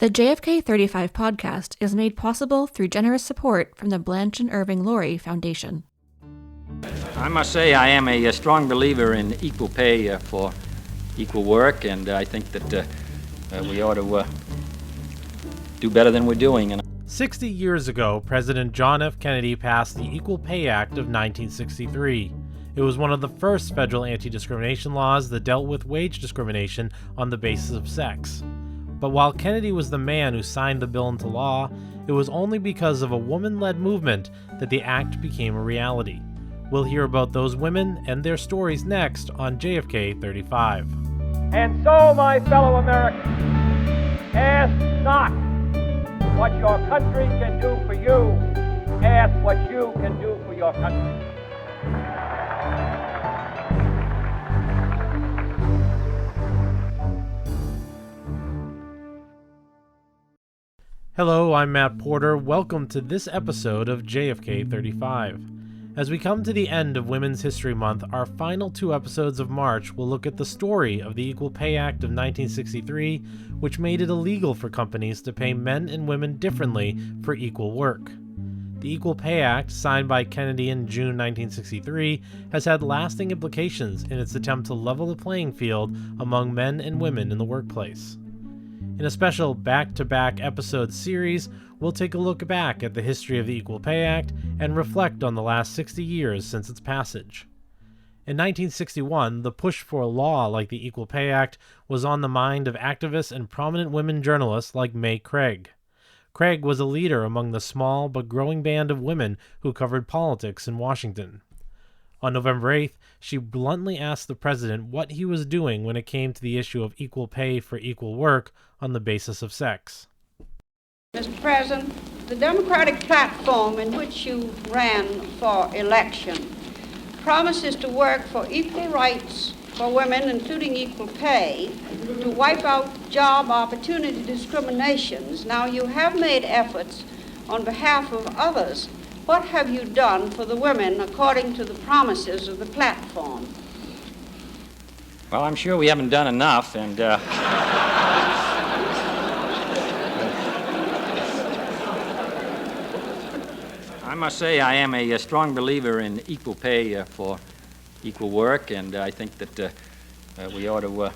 The JFK 35 podcast is made possible through generous support from the Blanche and Irving Laurie Foundation. I must say I am a strong believer in equal pay for equal work, and I think that we ought to do better than we're doing. 60 years ago, President John F. Kennedy passed the Equal Pay Act of 1963. It was one of the first federal anti-discrimination laws that dealt with wage discrimination on the basis of sex. But while Kennedy was the man who signed the bill into law, it was only because of a woman-led movement that the act became a reality. We'll hear about those women and their stories next on JFK 35. And so, my fellow Americans, ask not what your country can do for you, ask what you can do for your country. Hello, I'm Matt Porter. Welcome to this episode of JFK 35. As we come to the end of Women's History Month, our final two episodes of March will look at the story of the Equal Pay Act of 1963, which made it illegal for companies to pay men and women differently for equal work. The Equal Pay Act, signed by Kennedy in June 1963, has had lasting implications in its attempt to level the playing field among men and women in the workplace. In a special back-to-back episode series, we'll take a look back at the history of the Equal Pay Act and reflect on the last 60 years since its passage. In 1961, the push for a law like the Equal Pay Act was on the mind of activists and prominent women journalists like May Craig. Craig was a leader among the small but growing band of women who covered politics in Washington. On November 8th, she bluntly asked the president what he was doing when it came to the issue of equal pay for equal work on the basis of sex. Mr. President, the Democratic platform in which you ran for election promises to work for equal rights for women, including equal pay, to wipe out job opportunity discriminations. Now, you have made efforts on behalf of others. What have you done for the women according to the promises of the platform? Well, I'm sure we haven't done enough, and I must say I am a strong believer in equal pay for equal work, and I think that we ought to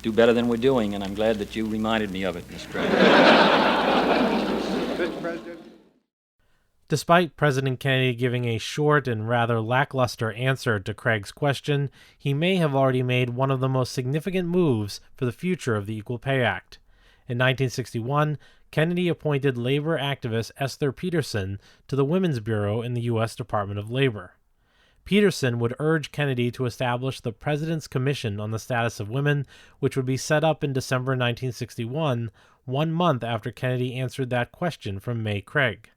do better than we're doing, and I'm glad that you reminded me of it, Mr. President. Mr. President. Despite President Kennedy giving a short and rather lackluster answer to Craig's question, he may have already made one of the most significant moves for the future of the Equal Pay Act. In 1961, Kennedy appointed labor activist Esther Peterson to the Women's Bureau in the U.S. Department of Labor. Peterson would urge Kennedy to establish the President's Commission on the Status of Women, which would be set up in December 1961, 1 month after Kennedy answered that question from May Craig.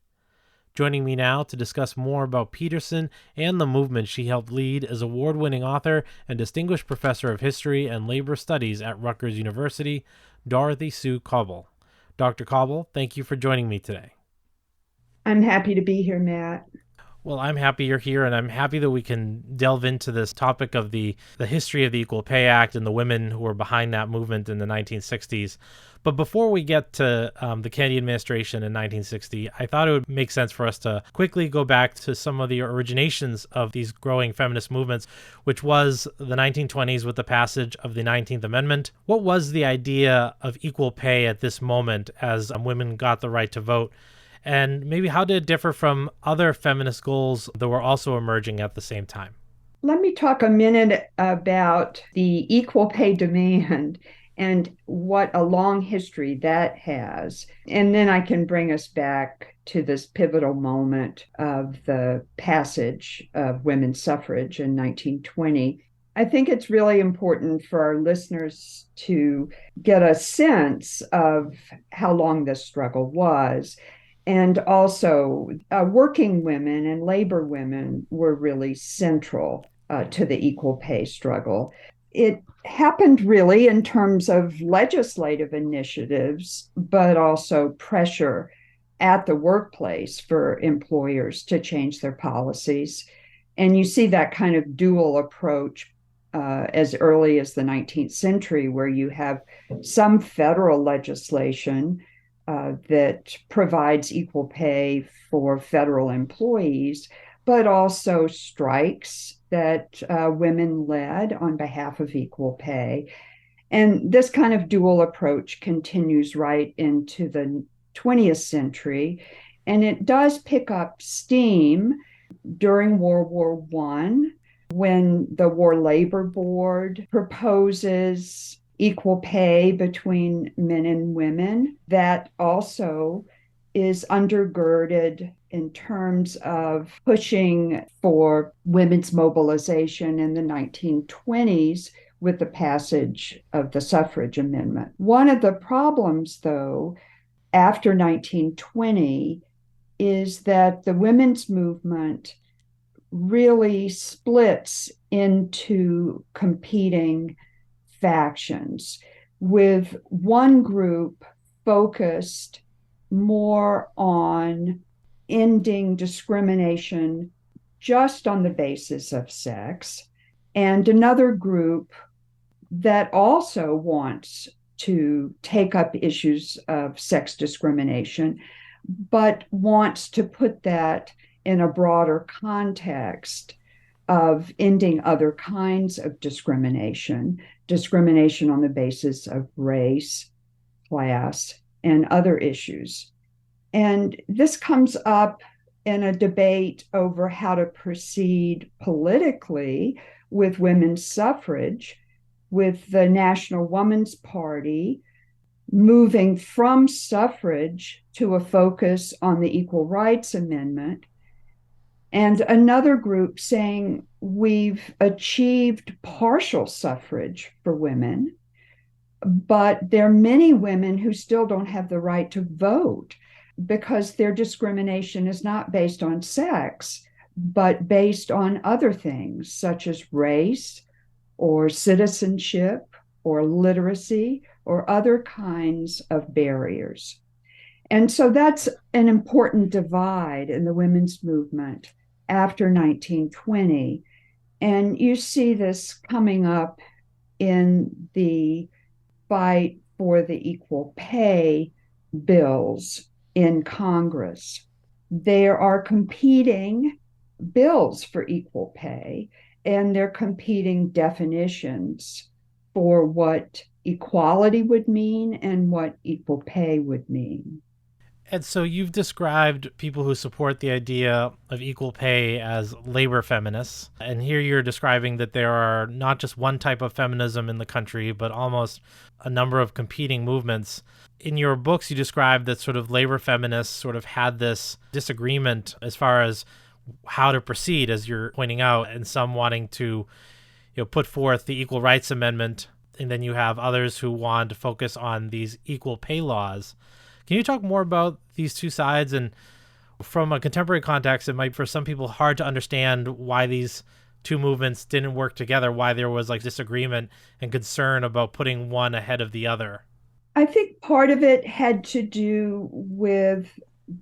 Joining me now to discuss more about Peterson and the movement she helped lead is award-winning author and distinguished professor of history and labor studies at Rutgers University, Dorothy Sue Cobble. Dr. Cobble, thank you for joining me today. I'm happy to be here, Matt. Well, I'm happy you're here, and I'm happy that we can delve into this topic of the history of the Equal Pay Act and the women who were behind that movement in the 1960s. But before we get to the Kennedy administration in 1960, I thought it would make sense for us to quickly go back to some of the originations of these growing feminist movements, which was the 1920s with the passage of the 19th Amendment. What was the idea of equal pay at this moment as women got the right to vote? And maybe how did it differ from other feminist goals that were also emerging at the same time? Let me talk a minute about the equal pay demand and what a long history that has. And then I can bring us back to this pivotal moment of the passage of women's suffrage in 1920. I think it's really important for our listeners to get a sense of how long this struggle was. And also, working women and labor women were really central to the equal pay struggle. It happened really in terms of legislative initiatives, but also pressure at the workplace for employers to change their policies. And you see that kind of dual approach as early as the 19th century, where you have some federal legislation that provides equal pay for federal employees, but also strikes that women led on behalf of equal pay. And this kind of dual approach continues right into the 20th century. And it does pick up steam during World War I, when the War Labor Board proposes equal pay between men and women. That also is undergirded in terms of pushing for women's mobilization in the 1920s with the passage of the suffrage amendment. One of the problems, though, after 1920 is that the women's movement really splits into competing factions, with one group focused more on ending discrimination just on the basis of sex, and another group that also wants to take up issues of sex discrimination, but wants to put that in a broader context of ending other kinds of discrimination, discrimination on the basis of race, class, and other issues. And this comes up in a debate over how to proceed politically with women's suffrage, with the National Woman's Party moving from suffrage to a focus on the Equal Rights Amendment, and another group saying we've achieved partial suffrage for women, but there are many women who still don't have the right to vote because their discrimination is not based on sex, but based on other things such as race or citizenship or literacy or other kinds of barriers. And so that's an important divide in the women's movement after 1920. And you see this coming up in the fight for the equal pay bills in Congress. There are competing bills for equal pay, and they're competing definitions for what equality would mean and what equal pay would mean. And so you've described people who support the idea of equal pay as labor feminists. And here you're describing that there are not just one type of feminism in the country, but almost a number of competing movements. In your books, you describe that sort of labor feminists sort of had this disagreement as far as how to proceed, as you're pointing out, and some wanting to put forth the Equal Rights Amendment, and then you have others who want to focus on these equal pay laws. Can you talk more about these two sides? And from a contemporary context, it might, for some people, hard to understand why these two movements didn't work together, why there was disagreement and concern about putting one ahead of the other. I think part of it had to do with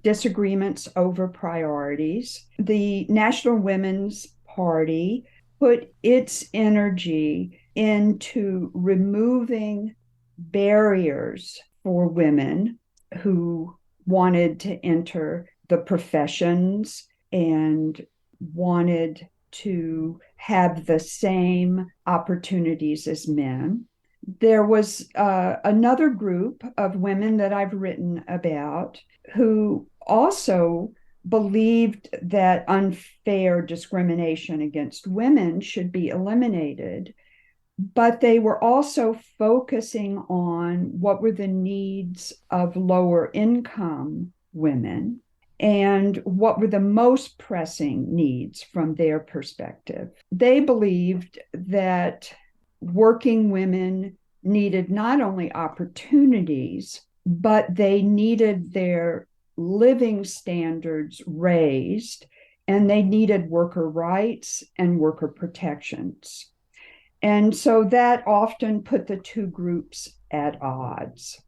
disagreements over priorities. The National Women's Party put its energy into removing barriers for women who wanted to enter the professions and wanted to have the same opportunities as men. There was another group of women that I've written about who also believed that unfair discrimination against women should be eliminated, but they were also focusing on what were the needs of lower income women and what were the most pressing needs from their perspective. They believed that working women needed not only opportunities, but they needed their living standards raised, and they needed worker rights and worker protections. And so that often put the two groups at odds.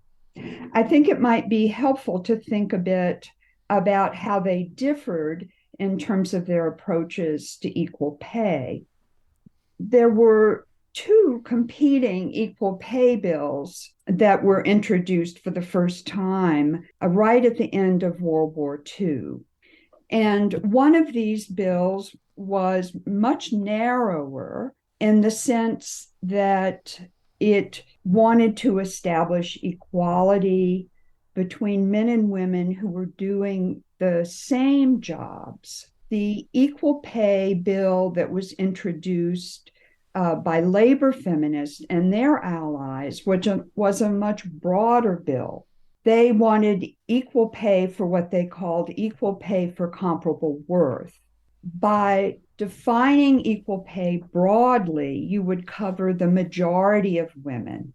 I think it might be helpful to think a bit about how they differed in terms of their approaches to equal pay. There were two competing equal pay bills that were introduced for the first time right at the end of World War II. And one of these bills was much narrower in the sense that it wanted to establish equality between men and women who were doing the same jobs. The equal pay bill that was introduced by labor feminists and their allies, which was a much broader bill. They wanted equal pay for what they called equal pay for comparable worth. By defining equal pay broadly, you would cover the majority of women.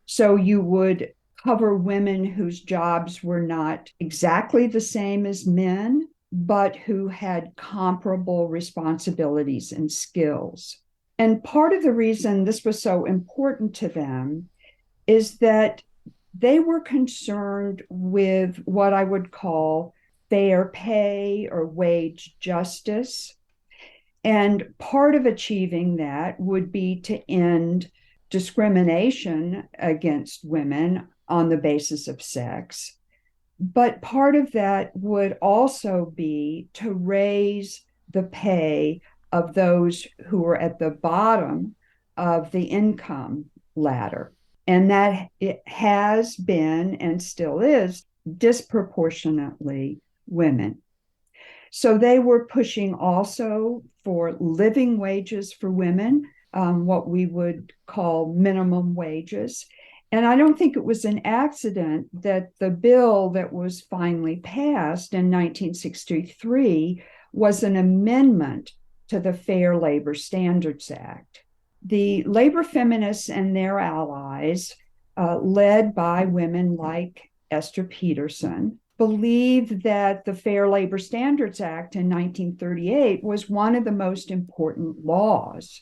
So you would cover women whose jobs were not exactly the same as men, but who had comparable responsibilities and skills. And part of the reason this was so important to them is that they were concerned with what I would call fair pay or wage justice. And part of achieving that would be to end discrimination against women on the basis of sex. But part of that would also be to raise the pay of those who were at the bottom of the income ladder. And that it has been and still is disproportionately women. So they were pushing also for living wages for women, what we would call minimum wages. And I don't think it was an accident that the bill that was finally passed in 1963 was an amendment to the Fair Labor Standards Act. The labor feminists and their allies, led by women like Esther Peterson, believed that the Fair Labor Standards Act in 1938 was one of the most important laws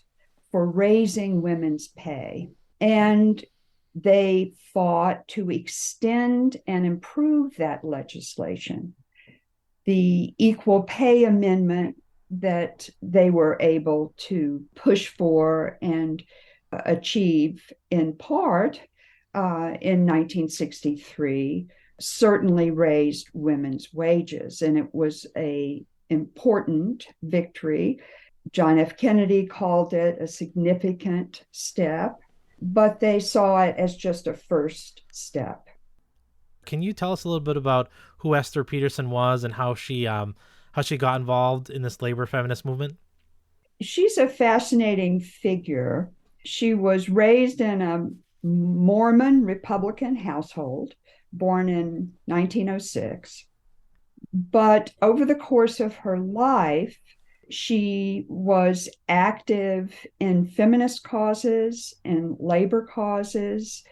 for raising women's pay. And they fought to extend and improve that legislation. The Equal Pay Amendment that they were able to push for and achieve in part in 1963 certainly raised women's wages, and it was an important victory. John F. Kennedy called it a significant step, but they saw it as just a first step. Can you tell us a little bit about who Esther Peterson was and how she got involved in this labor feminist movement? She's a fascinating figure. She was raised in a Mormon Republican household, born in 1906. But over the course of her life, she was active in feminist causes, in labor causes,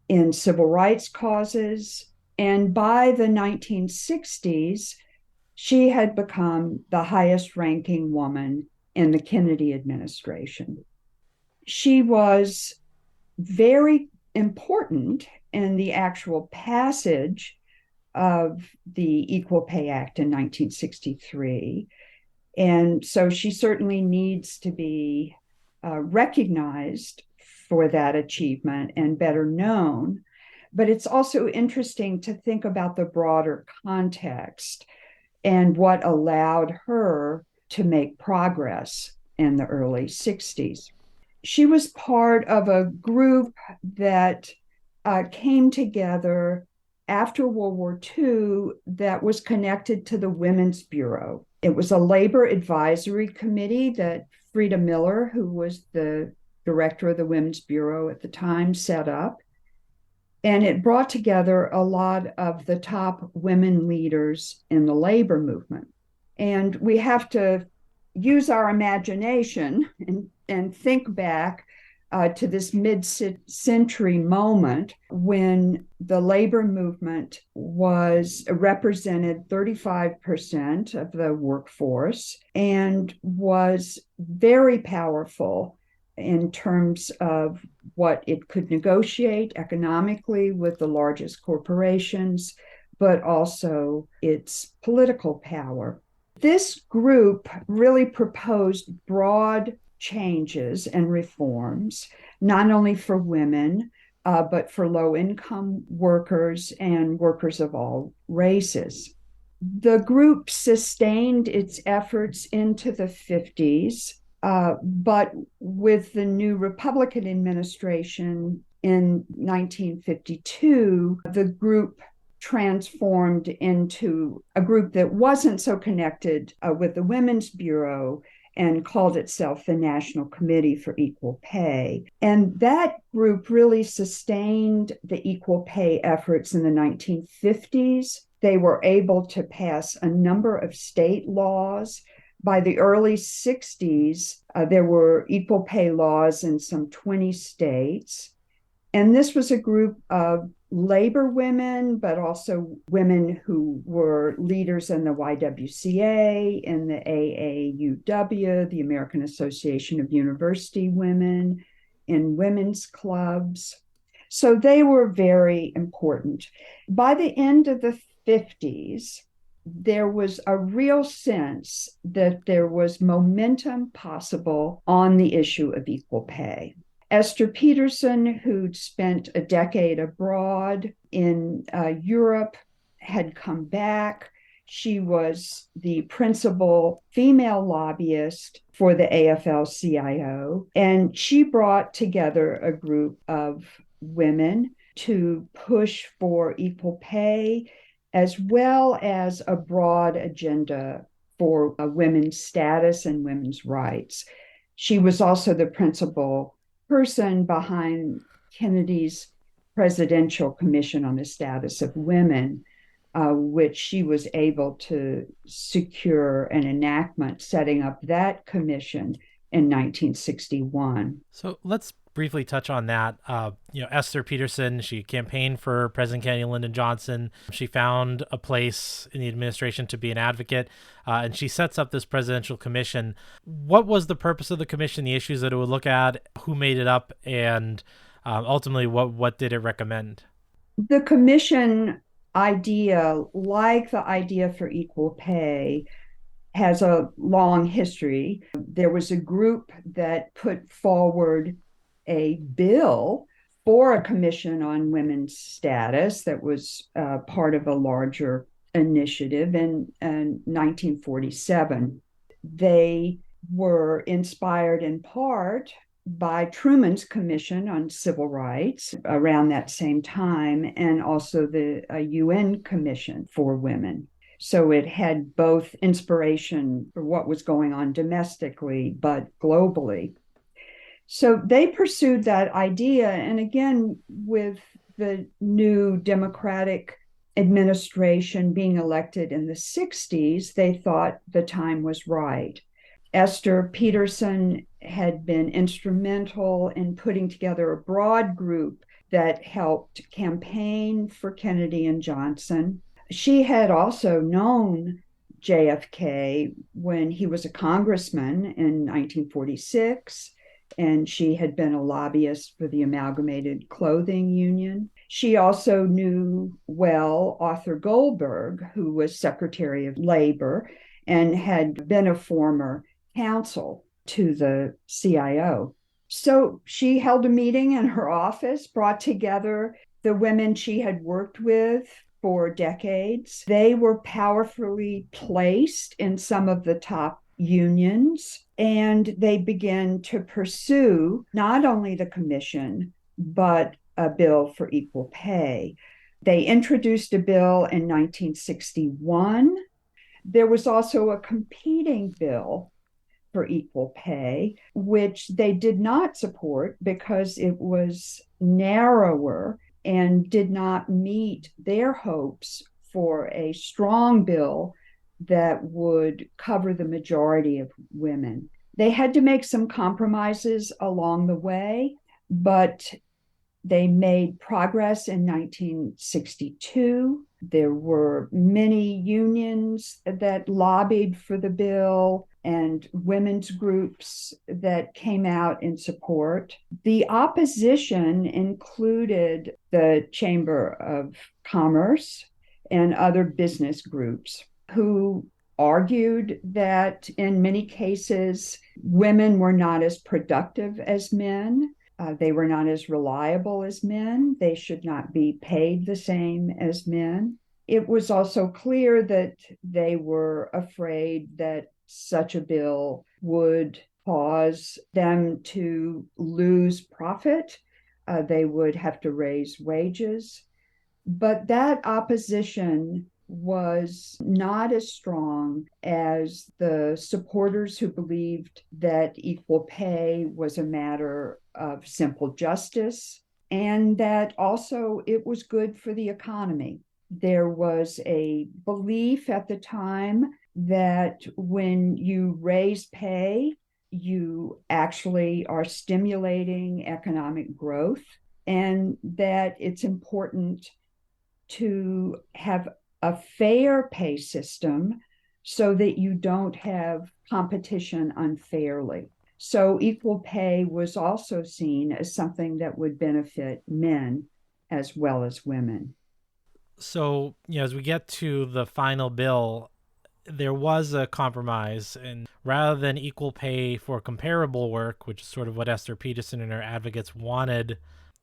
in civil rights causes. And by the 1960s, she had become the highest ranking woman in the Kennedy administration. She was very important in the actual passage of the Equal Pay Act in 1963. And so she certainly needs to be recognized for that achievement and better known. But it's also interesting to think about the broader context and what allowed her to make progress in the early 60s. She was part of a group that came together after World War II that was connected to the Women's Bureau. It was a labor advisory committee that Frida Miller, who was the director of the Women's Bureau at the time, set up. And it brought together a lot of the top women leaders in the labor movement. And we have to use our imagination and think back to this mid-century moment when the labor movement represented 35% of the workforce and was very powerful in terms of what it could negotiate economically with the largest corporations, but also its political power. This group really proposed broad changes and reforms, not only for women, but for low-income workers and workers of all races. The group sustained its efforts into the 50s, but with the new Republican administration in 1952, the group transformed into a group that wasn't so connected with the Women's Bureau and called itself the National Committee for Equal Pay. And that group really sustained the equal pay efforts in the 1950s. They were able to pass a number of state laws. By the early 60s, there were equal pay laws in some 20 states. And this was a group of labor women, but also women who were leaders in the YWCA, in the AAUW, the American Association of University Women, in women's clubs. So they were very important. By the end of the 50s, there was a real sense that there was momentum possible on the issue of equal pay. Esther Peterson, who'd spent a decade abroad in Europe, had come back. She was the principal female lobbyist for the AFL-CIO, and she brought together a group of women to push for equal pay, as well as a broad agenda for women's status and women's rights. She was also the principal person behind Kennedy's Presidential Commission on the Status of Women, which she was able to secure an enactment setting up that commission in 1961. So let's briefly touch on that. Esther Peterson, she campaigned for President Kennedy and Lyndon Johnson. She found a place in the administration to be an advocate, and she sets up this presidential commission. What was the purpose of the commission, the issues that it would look at, who made it up, and ultimately what did it recommend? The commission idea, like the idea for equal pay, has a long history. There was a group that put forward a bill for a commission on women's status that was part of a larger initiative in 1947. They were inspired in part by Truman's Commission on Civil Rights around that same time, and also the UN Commission for Women. So it had both inspiration for what was going on domestically, but globally. So they pursued that idea. And again, with the new Democratic administration being elected in the 60s, they thought the time was right. Esther Peterson had been instrumental in putting together a broad group that helped campaign for Kennedy and Johnson. She had also known JFK when he was a congressman in 1946. And she had been a lobbyist for the Amalgamated Clothing Union. She also knew well Arthur Goldberg, who was Secretary of Labor and had been a former counsel to the CIO. So she held a meeting in her office, brought together the women she had worked with for decades. They were powerfully placed in some of the top unions, and they began to pursue not only the commission, but a bill for equal pay. They introduced a bill in 1961. There was also a competing bill for equal pay, which they did not support because it was narrower and did not meet their hopes for a strong bill that would cover the majority of women. They had to make some compromises along the way, but they made progress in 1962. There were many unions that lobbied for the bill and women's groups that came out in support. The opposition included the Chamber of Commerce and other business groups who argued that in many cases, women were not as productive as men. They were not as reliable as men. They should not be paid the same as men. It was also clear that they were afraid that such a bill would cause them to lose profit. They would have to raise wages. But that opposition was not as strong as the supporters who believed that equal pay was a matter of simple justice and that also it was good for the economy. There was a belief at the time that when you raise pay, you actually are stimulating economic growth, and that it's important to have a fair pay system so that you don't have competition unfairly. So equal pay was also seen as something that would benefit men as well as women. So, as we get to the final bill, there was a compromise, and rather than equal pay for comparable work, which is sort of what Esther Peterson and her advocates wanted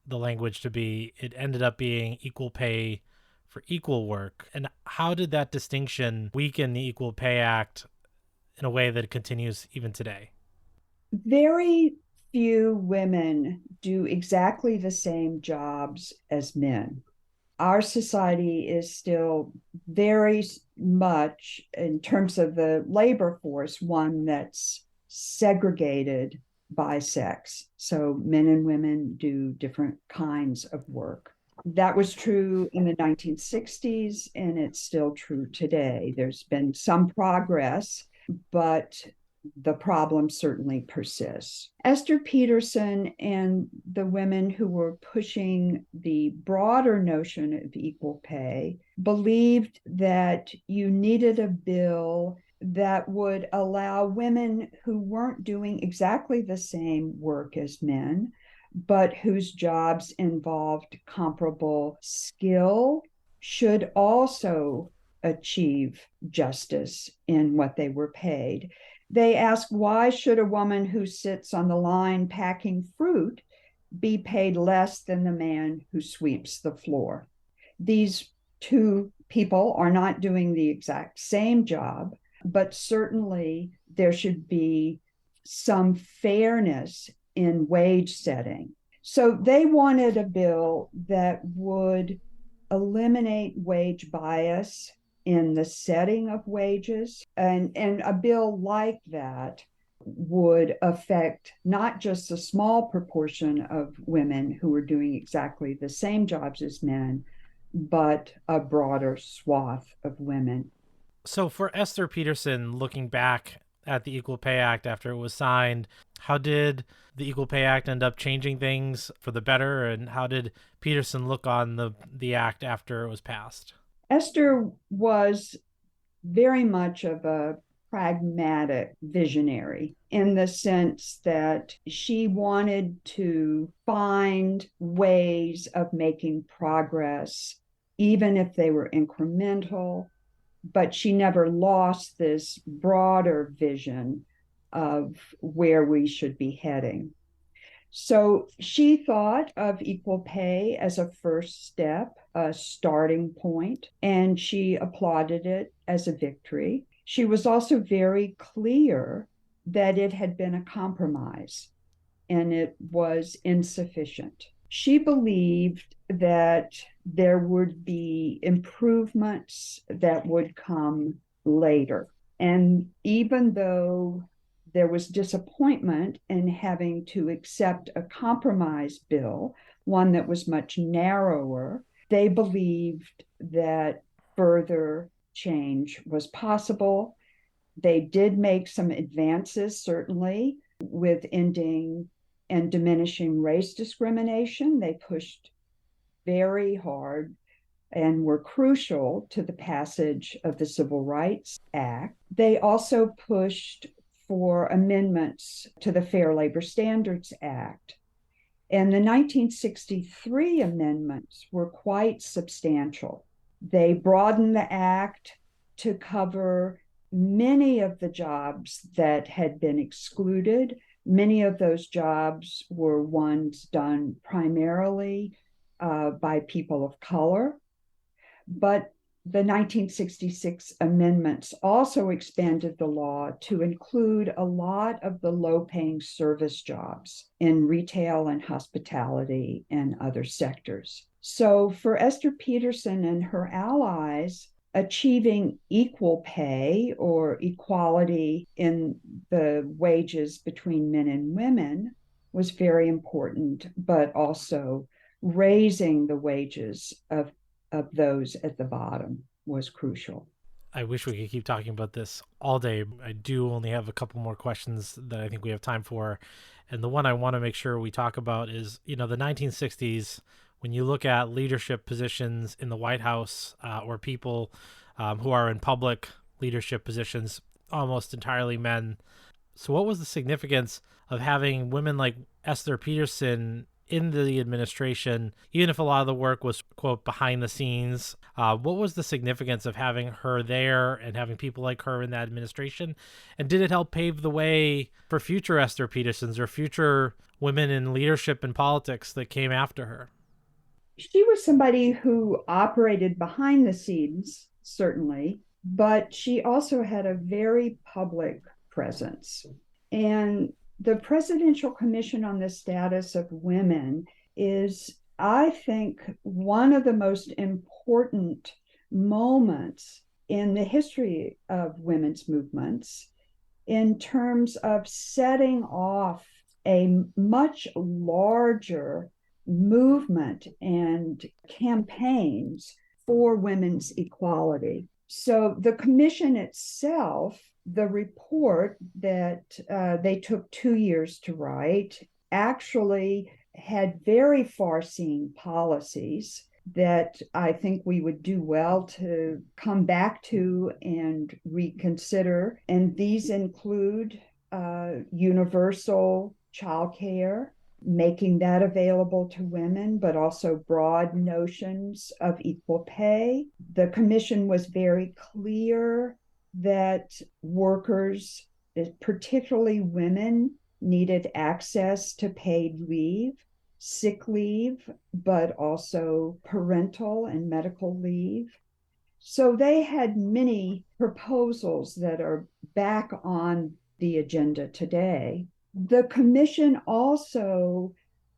the language to be, it ended up being equal pay for equal work. And how did that distinction weaken the Equal Pay Act in a way that it continues even today? Very few women do exactly the same jobs as men. Our society is still very much, in terms of the labor force, one that's segregated by sex. So men and women do different kinds of work. That was true in the 1960s, and it's still true today. There's been some progress, but the problem certainly persists. Esther Peterson and the women who were pushing the broader notion of equal pay believed that you needed a bill that would allow women who weren't doing exactly the same work as men, but whose jobs involved comparable skill, should also achieve justice in what they were paid. They ask, why should a woman who sits on the line packing fruit be paid less than the man who sweeps the floor? These two people are not doing the exact same job, but certainly there should be some fairness in wage setting. So they wanted a bill that would eliminate wage bias in the setting of wages. And a bill like that would affect not just a small proportion of women who are doing exactly the same jobs as men, but a broader swath of women. So for Esther Peterson, looking back at the Equal Pay Act after it was signed, how did the Equal Pay Act end up changing things for the better, and how did Peterson look on the act after it was passed? Esther was very much of a pragmatic visionary in the sense that she wanted to find ways of making progress, even if they were incremental, but she never lost this broader vision of where we should be heading. So she thought of equal pay as a first step, a starting point, and she applauded it as a victory. She was also very clear that it had been a compromise and it was insufficient. She believed that there would be improvements that would come later. And even though there was disappointment in having to accept a compromise bill, one that was much narrower, they believed that further change was possible. They did make some advances, certainly, with ending and diminishing race discrimination. They pushed very hard and were crucial to the passage of the Civil Rights Act. They also pushed for amendments to the Fair Labor Standards Act. And the 1963 amendments were quite substantial. They broadened the act to cover many of the jobs that had been excluded, many of those jobs were ones done primarily by people of color. But the 1966 amendments also expanded the law to include a lot of the low-paying service jobs in retail and hospitality and other sectors. So for Esther Peterson and her allies, achieving equal pay or equality in the wages between men and women was very important, but also raising the wages of those at the bottom was crucial. I wish we could keep talking about this all day. I do only have a couple more questions that I think we have time for. And the one I want to make sure we talk about is, the 1960s, when you look at leadership positions in the White House or people who are in public leadership positions, almost entirely men. So what was the significance of having women like Esther Peterson in the administration, even if a lot of the work was, quote, behind the scenes? What was the significance of having her there and having people like her in that administration? And did it help pave the way for future Esther Petersons or future women in leadership and politics that came after her? She was somebody who operated behind the scenes, certainly, but she also had a very public presence. And the Presidential Commission on the Status of Women is, I think, one of the most important moments in the history of women's movements in terms of setting off a much larger movement and campaigns for women's equality. So the commission itself, the report that they took 2 years to write, actually had very far-seeing policies that I think we would do well to come back to and reconsider. And these include universal childcare, making that available to women, but also broad notions of equal pay. The commission was very clear that workers, particularly women, needed access to paid leave, sick leave, but also parental and medical leave. So they had many proposals that are back on the agenda today. The commission also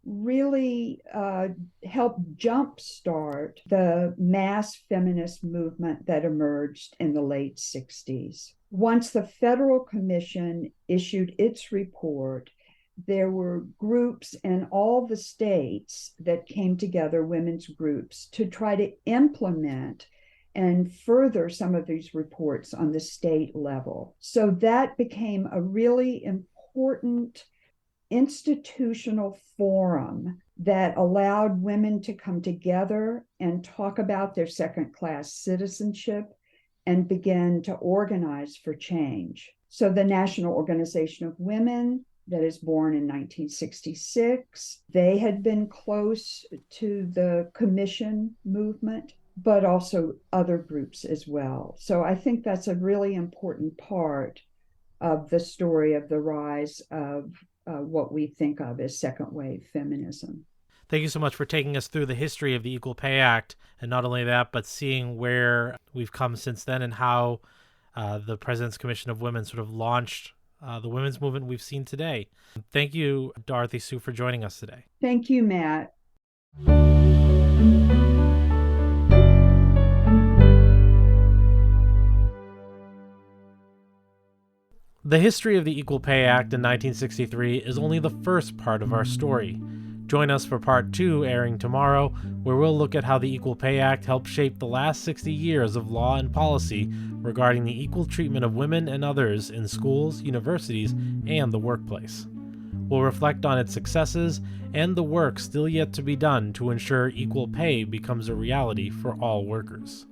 really helped jumpstart the mass feminist movement that emerged in the late 60s. Once the federal commission issued its report, there were groups in all the states that came together, women's groups, to try to implement and further some of these reports on the state level. So that became a really important institutional forum that allowed women to come together and talk about their second-class citizenship and begin to organize for change. So the National Organization of Women, that is born in 1966, they had been close to the commission movement, but also other groups as well. So I think that's a really important part of the story of the rise of what we think of as second wave feminism. Thank you so much for taking us through the history of the Equal Pay Act, and not only that, but seeing where we've come since then and how the President's Commission of Women sort of launched the women's movement we've seen today. Thank you, Dorothy Sue, for joining us today. Thank you, Matt. The history of the Equal Pay Act in 1963 is only the first part of our story. Join us for part 2, airing tomorrow, where we'll look at how the Equal Pay Act helped shape the last 60 years of law and policy regarding the equal treatment of women and others in schools, universities, and the workplace. We'll reflect on its successes and the work still yet to be done to ensure equal pay becomes a reality for all workers.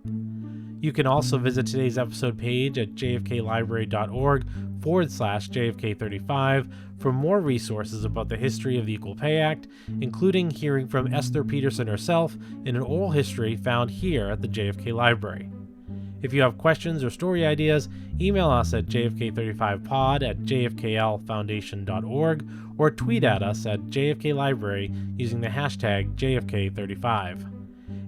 You can also visit today's episode page at jfklibrary.org/JFK35 for more resources about the history of the Equal Pay Act, including hearing from Esther Peterson herself in an oral history found here at the JFK Library. If you have questions or story ideas, email us at jfk35pod@jfklfoundation.org or tweet at us at jfklibrary using the hashtag JFK35.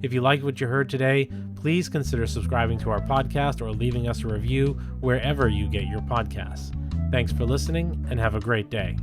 If you liked what you heard today, please consider subscribing to our podcast or leaving us a review wherever you get your podcasts. Thanks for listening and have a great day.